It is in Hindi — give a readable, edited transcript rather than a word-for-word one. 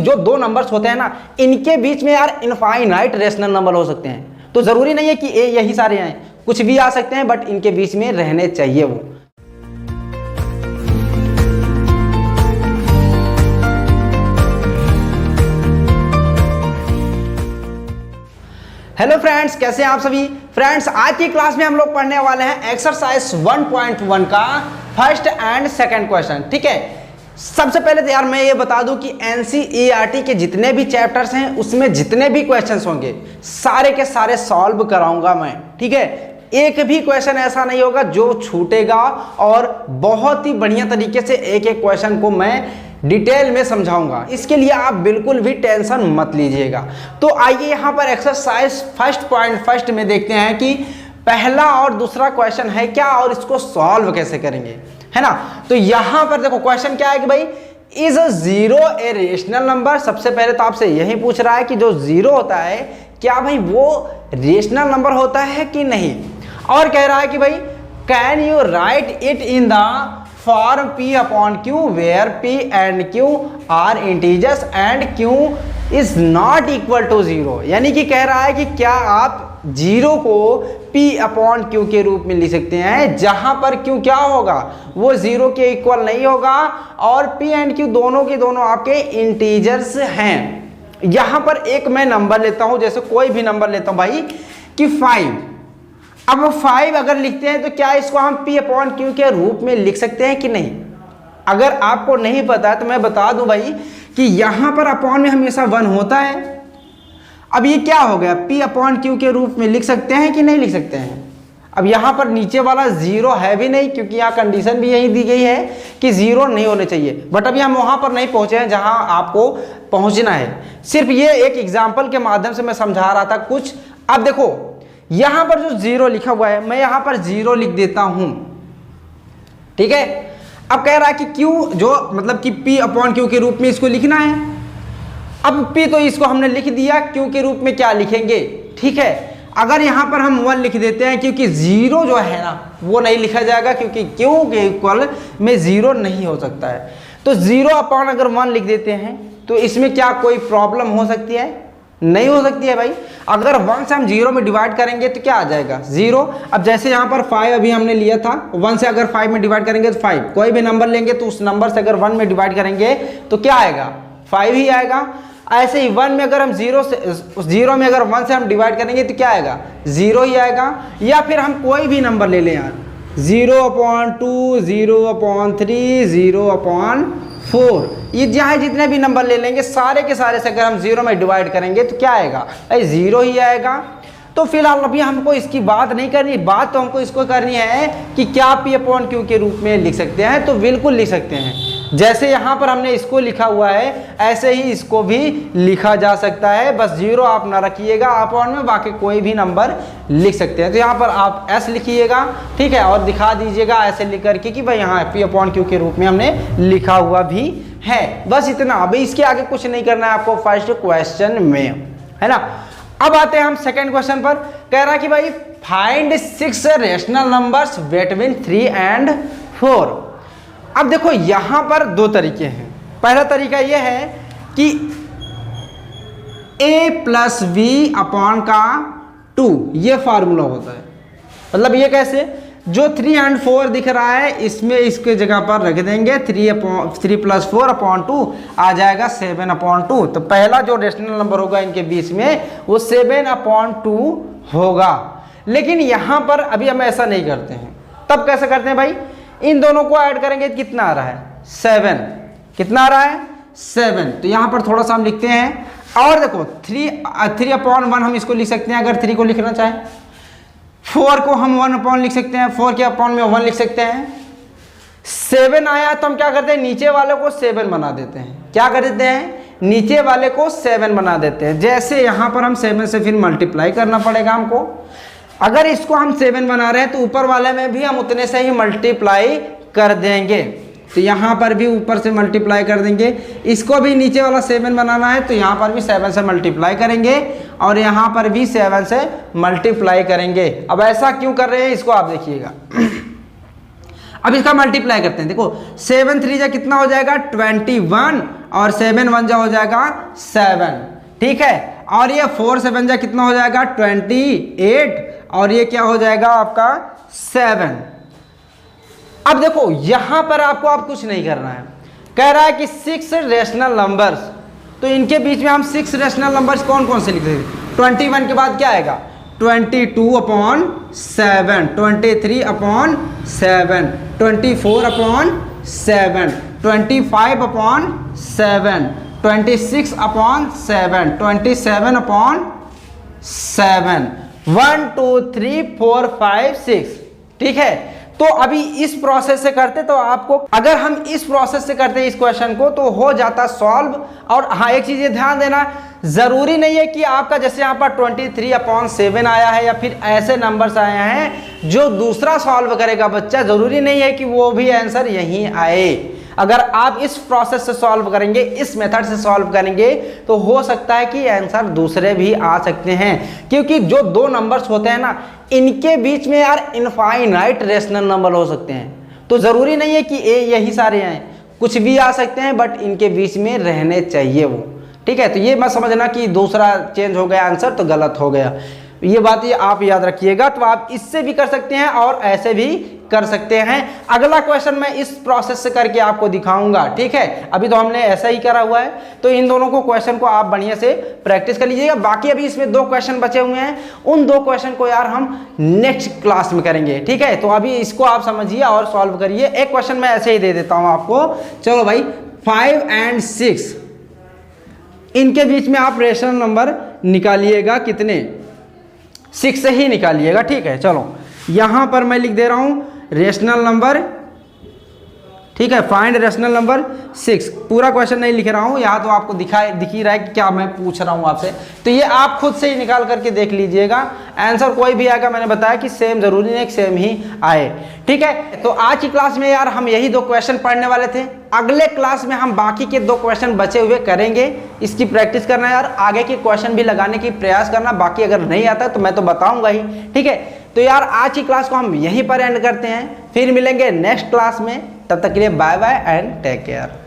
जो दो नंबर्स होते हैं ना, इनके बीच में यार इनफाइनाइट रेशनल नंबर हो सकते हैं। तो जरूरी नहीं है कि यही सारे आए, कुछ भी आ सकते हैं, बट इनके बीच में रहने चाहिए वो। हेलो फ्रेंड्स, कैसे हैं आप सभी। फ्रेंड्स, आज की क्लास में हम लोग पढ़ने वाले हैं एक्सरसाइज 1.1 का फर्स्ट एंड सेकंड क्वेश्चन। ठीक है, सबसे पहले तो यार मैं ये बता दूं कि एनसीईआरटी के जितने भी चैप्टर्स हैं उसमें जितने भी क्वेश्चंस होंगे सारे के सारे सॉल्व कराऊंगा मैं। ठीक है, एक भी क्वेश्चन ऐसा नहीं होगा जो छूटेगा, और बहुत ही बढ़िया तरीके से एक एक क्वेश्चन को मैं डिटेल में समझाऊंगा। इसके लिए आप बिल्कुल भी टेंशन मत लीजिएगा। तो आइए यहाँ पर एक्सरसाइज फर्स्ट में देखते हैं कि पहला और दूसरा क्वेश्चन है क्या और इसको सॉल्व कैसे करेंगे, है ना। तो यहाँ पर देखो क्वेश्चन क्या है कि भाई is zero a rational number. सबसे पहले तो आपसे यही पूछ रहा है कि जो जीरो होता है क्या भाई वो रेशनल नंबर होता है कि नहीं, और कह रहा है कि भाई can you right it in the form P upon Q where P and Q are integers and Q is not equal to 0। यानी कि कह रहा है कि क्या आप जीरो को P upon Q के रूप में लिख सकते हैं जहां पर Q क्या होगा, वो जीरो के इक्वल नहीं होगा, और P and Q दोनों के दोनों आपके इंटीजर्स हैं। यहां पर एक मैं नंबर लेता हूं, जैसे कोई भी नंबर लेता हूं भाई कि 5। अब 5 अगर लिखते हैं तो क्या इसको हम P अपॉन Q के रूप में लिख सकते हैं कि नहीं। अगर आपको नहीं पता है तो मैं बता दूं भाई कि यहां पर अपॉन में हमेशा 1 होता है। अब ये क्या हो गया, P अपॉन Q के रूप में लिख सकते हैं कि नहीं लिख सकते हैं। अब यहां पर नीचे वाला जीरो है भी नहीं, क्योंकि यहाँ कंडीशन भी यही दी गई है कि जीरो नहीं होने चाहिए। बट अभी हम वहां पर नहीं पहुंचे हैं जहां आपको पहुंचना है। सिर्फ ये एक एग्जाम्पल के माध्यम से मैं समझा रहा था कुछ। अब देखो यहां पर जो जीरो लिखा हुआ है, मैं यहां पर जीरो लिख देता हूं। ठीक है, अब कह रहा है कि Q जो मतलब कि P अपॉन Q के रूप में इसको लिखना है। अब P तो इसको हमने लिख दिया, Q के रूप में क्या लिखेंगे। ठीक है, अगर यहां पर हम 1 लिख देते हैं, क्योंकि जीरो जो है ना वो नहीं लिखा जाएगा, क्योंकि Q के इक्वल में जीरो नहीं हो सकता है। तो जीरो अपॉन अगर 1 लिख देते हैं तो इसमें क्या कोई प्रॉब्लम हो सकती है, नहीं हो सकती है भाई। अगर 1 से हम 0 में डिवाइड करेंगे तो क्या आ जाएगा, 0। अब जैसे यहाँ पर 5 अभी हमने लिया था, 1 से अगर 5 में डिवाइड करेंगे तो 5, कोई भी नंबर लेंगे तो उस नंबर से अगर 1 में डिवाइड करेंगे तो क्या आएगा, 5 ही आएगा। ऐसे ही 1 में अगर हम 0 में अगर 1 से हम डिवाइड करेंगे तो क्या आएगा, 0 ही आएगा। या फिर हम कोई भी नंबर ले लें यार, 0/2, 0/3, 0/4, ये जहाँ जितने भी नंबर ले लेंगे सारे के सारे से अगर हम 0 में डिवाइड करेंगे तो क्या आएगा, भाई 0 ही आएगा। तो फिलहाल अभी हमको इसकी बात नहीं करनी, बात तो हमको इसको करनी है कि क्या P अपॉन Q के रूप में लिख सकते हैं। तो बिल्कुल लिख सकते हैं, जैसे यहाँ पर हमने इसको लिखा हुआ है ऐसे ही इसको भी लिखा जा सकता है। बस 0 आप ना रखिएगा अपॉन में, बाकी कोई भी नंबर लिख सकते हैं। तो यहाँ पर आप S लिखिएगा, ठीक है, और दिखा दीजिएगा ऐसे लिख करके कि भाई यहाँ P अपॉन Q के रूप में हमने लिखा हुआ भी है। बस इतना, अभी इसके आगे कुछ नहीं करना है आपको फर्स्ट क्वेश्चन में, है ना। अब आते हैं हम सेकंड क्वेश्चन पर। कह रहा है कि भाई find 6 rational numbers between 3 and 4। अब देखो यहां पर दो तरीके हैं। पहला तरीका यह है कि a + b अपॉन का 2, ये फार्मूला होता है। मतलब ये कैसे, जो 3 and 4 दिख रहा है इसमें इसके जगह पर रख देंगे 3 + 4/2 आ जाएगा 7/2। तो पहला जो रेशनल नंबर होगा इनके बीच में वो 7/2 होगा। लेकिन यहां पर अभी हम ऐसा नहीं करते हैं। तब कैसे करते हैं भाई, इन दोनों को ऐड करेंगे, कितना आ रहा है, 7। कितना आ रहा है, 7। तो यहां पर थोड़ा सा हम लिखते हैं, और देखो 3/1 हम इसको लिख सकते हैं अगर 3 को लिखना चाहें। 4 को हम 1 लिख सकते हैं, 4 के अपॉन में 1 लिख सकते हैं। 7 आया तो हम क्या करते हैं, नीचे वाले को 7 बना देते हैं। क्या कर देते हैं, नीचे वाले को 7 बना देते हैं। जैसे यहां पर हम 7 से फिर मल्टीप्लाई करना पड़ेगा हमको। अगर इसको हम 7 बना रहे हैं तो ऊपर वाले में भी हम उतने से ही मल्टीप्लाई कर देंगे। तो यहाँ पर भी ऊपर से मल्टीप्लाई कर देंगे। इसको भी नीचे वाला 7 बनाना है तो यहाँ पर भी 7 से मल्टीप्लाई करेंगे, और यहाँ पर भी 7 से मल्टीप्लाई करेंगे। अब ऐसा क्यों कर रहे हैं इसको आप देखिएगा। अब इसका मल्टीप्लाई करते हैं। देखो 7 3 जा कितना हो जाएगा, 21, और 7 1 जा हो जाएगा 7, ठीक है। और ये 4 7 जा कितना हो जाएगा 28, और ये क्या हो जाएगा आपका 7। अब देखो यहां पर आपको आप कुछ नहीं करना है, कह रहा है कि 6 रेशनल नंबर्स, तो इनके बीच में हम 6 रेशनल नंबर्स कौन कौन से लिख देंगे। 21 के बाद क्या आएगा 22/7, 23/7, 24/7, 25/7, 26/7, 27/7, 1 2 3 4 5 6, ठीक है। तो अभी इस प्रोसेस से करते तो आपको, अगर हम इस प्रोसेस से करते इस क्वेश्चन को तो हो जाता सॉल्व। और हाँ एक चीज ये ध्यान देना, जरूरी नहीं है कि आपका जैसे यहाँ पर 23/7 आया है या फिर ऐसे नंबर्स आए हैं जो दूसरा सॉल्व करेगा बच्चा, जरूरी नहीं है कि वो भी आंसर यहीं आए। अगर आप इस प्रोसेस से सॉल्व करेंगे, इस मेथड से सॉल्व करेंगे, तो हो सकता है कि आंसर दूसरे भी आ सकते हैं, क्योंकि जो दो नंबर्स होते हैं ना, इनके बीच में यार इनफाइनाइट रेशनल नंबर हो सकते हैं। तो जरूरी नहीं है कि यही सारे आए, कुछ भी आ सकते हैं, बट इनके बीच में रहने चाहिए वो, ठीक है। तो ये मत समझना कि दूसरा चेंज हो गया आंसर तो गलत हो गया, ये बात ये आप याद रखिएगा। तो आप इससे भी कर सकते हैं और ऐसे भी कर सकते हैं। अगला क्वेश्चन मैं इस प्रोसेस से करके आपको दिखाऊंगा, ठीक है। अभी तो हमने ऐसा ही करा हुआ है, तो इन दोनों को क्वेश्चन को आप बढ़िया से प्रैक्टिस कर लीजिएगा। बाकी अभी इसमें 2 क्वेश्चन बचे हुए हैं, उन 2 क्वेश्चन को यार हम नेक्स्ट क्लास में करेंगे, ठीक है। तो अभी इसको आप समझिए और सॉल्व करिए। एक क्वेश्चन मैं ऐसे ही दे देता हूं आपको, चलो भाई 5 और 6 इनके बीच में आप रेशनल नंबर निकालिएगा, कितने 6 से ही निकालिएगा, ठीक है। चलो यहां पर मैं लिख दे रहा हूं रेशनल नंबर, ठीक है, फाइंड रेशनल नंबर 6। पूरा क्वेश्चन नहीं लिख रहा हूं, यहाँ तो आपको दिख ही रहा है कि क्या मैं पूछ रहा हूं आपसे, तो ये आप खुद से ही निकाल करके देख लीजिएगा। आंसर कोई भी आएगा, मैंने बताया कि सेम, जरूरी नहीं सेम ही आए, ठीक है। तो आज की क्लास में यार हम यही 2 क्वेश्चन पढ़ने वाले थे। अगले क्लास में हम बाकी के 2 क्वेश्चन बचे हुए करेंगे, इसकी प्रैक्टिस करना यार, आगे के क्वेश्चन भी लगाने की प्रयास करना। बाकी अगर नहीं आता तो मैं तो बताऊंगा ही, ठीक है। तो यार आज की क्लास को हम यहीं पर एंड करते हैं, फिर मिलेंगे नेक्स्ट क्लास में। तब तक के लिए bye bye and take care.